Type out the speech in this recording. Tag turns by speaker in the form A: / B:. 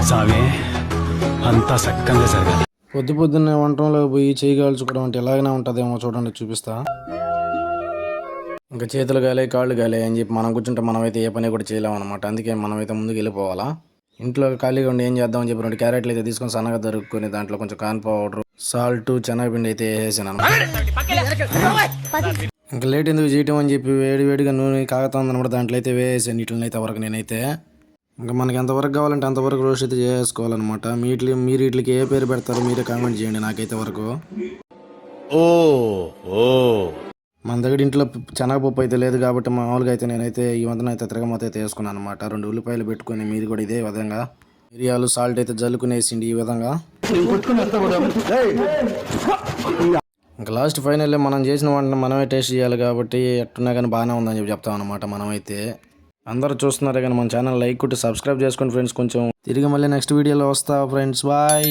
A: సామే అంతా సక్కంగా జరగాలి.
B: పొద్దున్నే వంటంలో పోయి చేయి కాల్చుకోవడం అంటే ఎలాగైనా ఉంటుందేమో చూడండి, చూపిస్తా. ఇంకా చేతులు గాలే కాళ్ళు గాలే అని చెప్పి మనం కూర్చుంటే మనమైతే ఏ పని కూడా చేయలేము అనమాట. అందుకే మనమైతే ముందుకు వెళ్ళిపోవాలా. ఇంట్లో ఖాళీగా ఉండి ఏం చేద్దామని చెప్పి 2 క్యారెట్లు అయితే తీసుకొని సన్నగా దొరుకుని దాంట్లో కొంచెం కార్న్ పౌడర్, సాల్ట్, శనగపిండి అయితే వేసాను అనమాట. ఇంకా లేట్ ఎందుకు చేయటం అని చెప్పి వేడిగా నూనె కాగుతుంది అనమాట. దాంట్లో అయితే వేసాను వీటిని అయితే వరకు నేనైతే. ఇంకా మనకి ఎంతవరకు కావాలంటే అంతవరకు రోస్ట్ అయితే చేసుకోవాలన్నమాట. మీరు వీటికి ఏ పేరు పెడతారో మీరే కామెంట్ చేయండి నాకైతే వరకు. మన దగ్గర ఇంట్లో శనగపప్పు అయితే లేదు కాబట్టి మామూలుగా అయితే నేనైతే ఈ వంతన అయితే తిరగమత అయితే వేసుకున్నాను అనమాట. 2 ఉల్లిపాయలు పెట్టుకొని మీరు కూడా ఇదే విధంగా మిరియాలు సాల్ట్ అయితే జల్లుకునేసిండి ఈ విధంగా. ఇంకా లాస్ట్ ఫైనల్లీ మనం చేసిన వంటను మనమే టేస్ట్ చేయాలి కాబట్టి ఎట్టున్నా కానీ బాగానే ఉందని చెప్పి చెప్తాం అనమాట. మనమైతే అందరూ చూస్తున్నారే కానీ మన ఛానల్ లైక్ కొట్టి సబ్స్క్రైబ్ చేసుకోండి ఫ్రెండ్స్. కొంచెం తిరిగి మళ్ళీ నెక్స్ట్ వీడియోలో వస్తా ఫ్రెండ్స్. బాయ్.